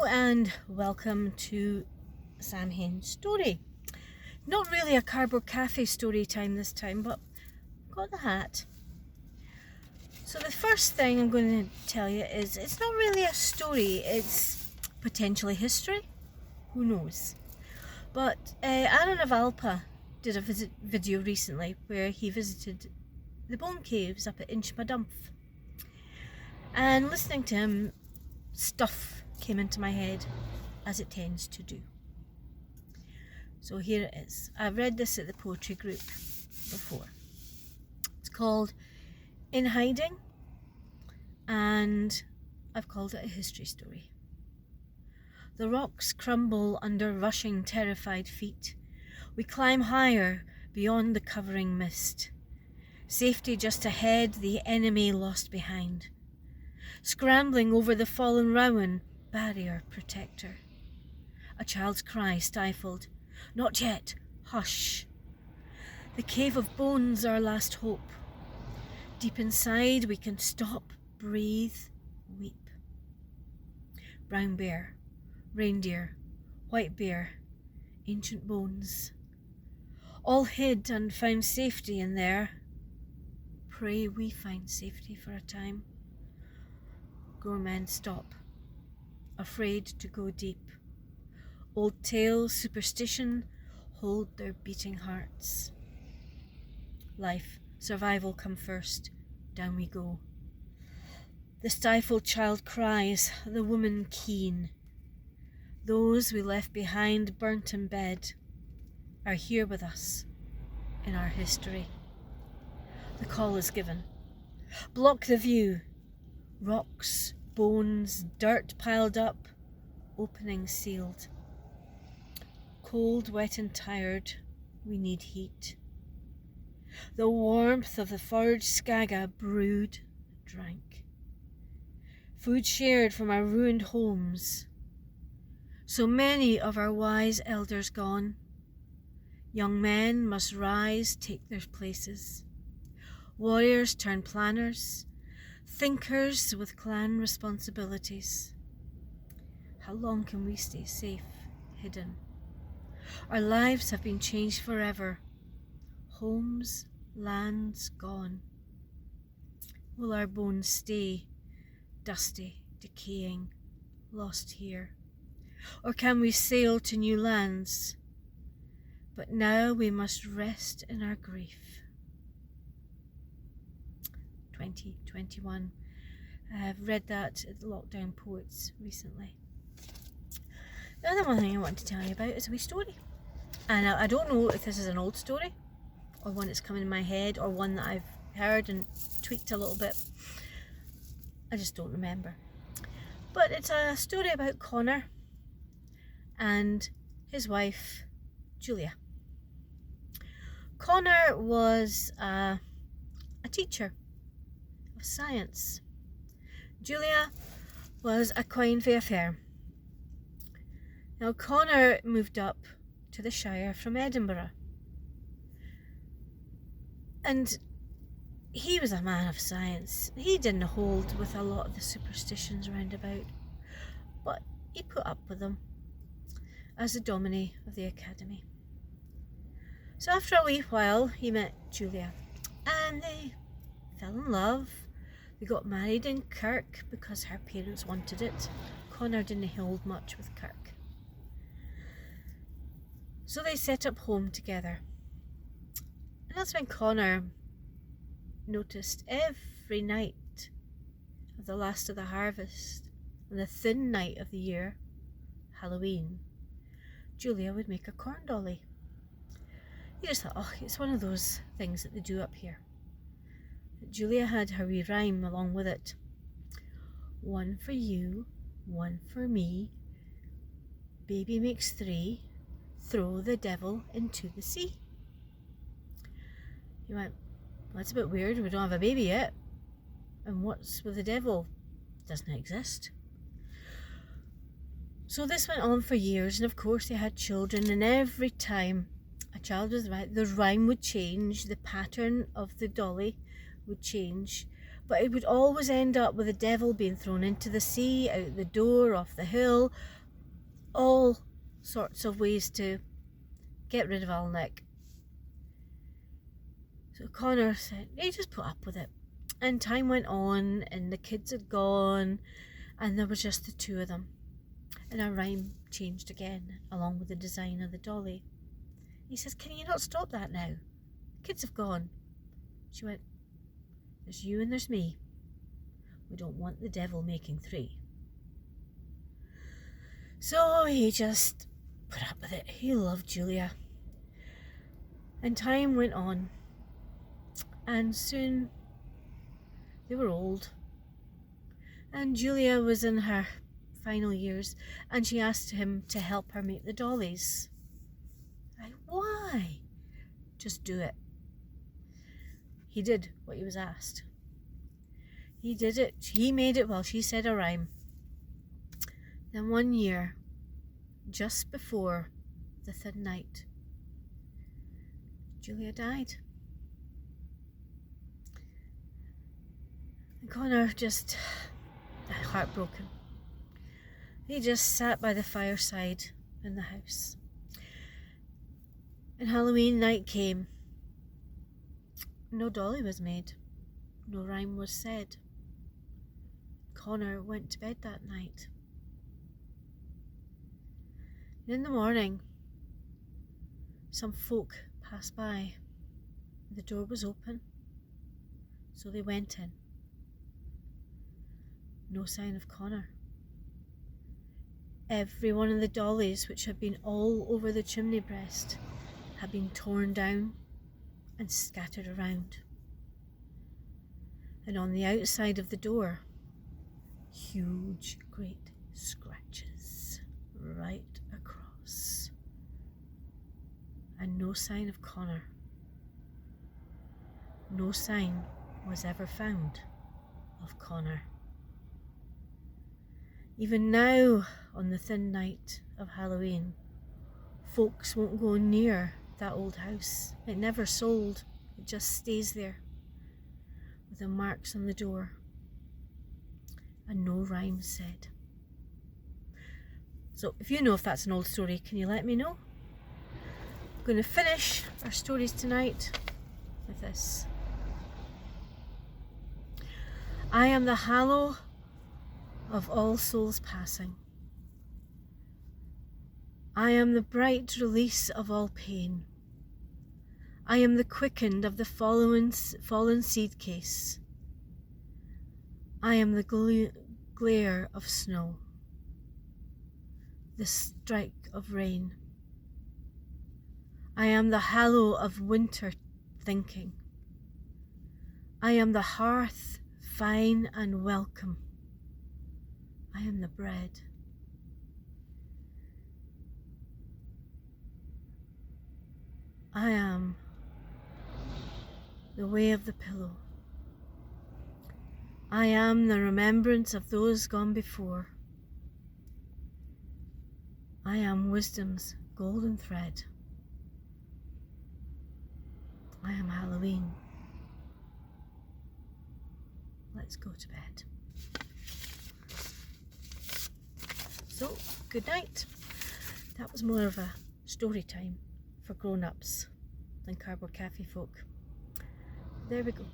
Hello and welcome to Samhain Story. Not really a cardboard cafe story time this time, but got the hat. So the first thing I'm going to tell you is it's not really a story, it's potentially history. Who knows? But Aaron of Alpa did a video recently where he visited the bone caves up at Inchmadamph. And listening to him, stuff came into my head, as it tends to do. So here it is. I've read this at the poetry group before. It's called In Hiding, and I've called it a history story. The rocks crumble under rushing, terrified feet. We climb higher beyond the covering mist. Safety just ahead, the enemy lost behind. Scrambling over the fallen rowan, barrier protector. A child's cry stifled. Not yet. Hush. The cave of bones, our last hope. Deep inside, we can stop, breathe, weep. Brown bear, reindeer, white bear, ancient bones. All hid and found safety in there. Pray we find safety for a time. Grown men stop, afraid to go deep. Old tales, superstition, hold their beating hearts. Life, survival come first, down we go. The stifled child cries, the woman keen. Those we left behind, burnt in bed, are here with us in our history. The call is given. Block the view. Rocks, bones, dirt piled up, opening sealed. Cold, wet and tired, we need heat. The warmth of the foraged skaga brewed, drank. Food shared from our ruined homes. So many of our wise elders gone. Young men must rise, take their places. Warriors turn planners. Thinkers with clan responsibilities. How long can we stay safe, hidden? Our lives have been changed forever. Homes, lands gone. Will our bones stay dusty, decaying, lost here? Or can we sail to new lands? But now we must rest in our grief. 2021. I've read that at the Lockdown Poets recently. The other one thing I want to tell you about is a wee story. And I don't know if this is an old story or one that's come in my head or one that I've heard and tweaked a little bit. I just don't remember. But it's a story about Connor and his wife, Julia. Connor was a teacher of science. Julia was a quine fae affair. Now Connor moved up to the Shire from Edinburgh, and he was a man of science. He didn't hold with a lot of the superstitions round about, but he put up with them as the dominie of the academy. So after a wee while he met Julia and they fell in love. They got married in Kirk because her parents wanted it. Connor didn't hold much with Kirk. So they set up home together. And that's when Connor noticed every night of the last of the harvest, on the thin night of the year, Halloween, Julia would make a corn dolly. He just thought, it's one of those things that they do up here. Julia had her wee rhyme along with it. One for you, one for me. Baby makes three. Throw the devil into the sea. He went, well, that's a bit weird. We don't have a baby yet. And what's with the devil? Doesn't exist. So this went on for years, and of course they had children, and every time a child was right, the rhyme would change, the pattern of the dolly would change, But it would always end up with the devil being thrown into the sea, out the door, off the hill, all sorts of ways to get rid of Alan Nick. So Connor said, he just put up with it. And time went on, and the kids had gone, and there was just the two of them. And our rhyme changed again, along with the design of the dolly. He says, can you not stop that now? The kids have gone. She went, there's you and there's me. We don't want the devil making three. So he just put up with it. He loved Julia. And time went on. And soon they were old. And Julia was in her final years, and she asked him to help her make the dollies. Like, why? Just do it. He did what he was asked. He did it. He made it while she said a rhyme. Then one year, just before the thin night, Julia died. And Connor just heartbroken. He just sat by the fireside in the house. And Halloween night came. No dolly was made. No rhyme was said. Connor went to bed that night. And in the morning, some folk passed by. The door was open, so they went in. No sign of Connor. Every one of the dollies, which had been all over the chimney breast, had been torn down and scattered around. And on the outside of the door, huge, great scratches right across. And no sign of Connor. No sign was ever found of Connor. Even now, on the thin night of Halloween, folks won't go near that old house. It never sold. It just stays there with the marks on the door and no rhyme said. So if you know if that's an old story, can you let me know? I'm going to finish our stories tonight with this. I am the hallow of all souls passing. I am the bright release of all pain. I am the quickened of the fallen seed case. I am the glare of snow, the strike of rain. I am the hallow of winter thinking. I am the hearth, fine and welcome. I am the bread. I am the way of the pillow. I am the remembrance of those gone before. I am wisdom's golden thread. I am Halloween. Let's go to bed. So, good night. That was more of a story time for grown-ups than Cardboard Cafe folk. There we go.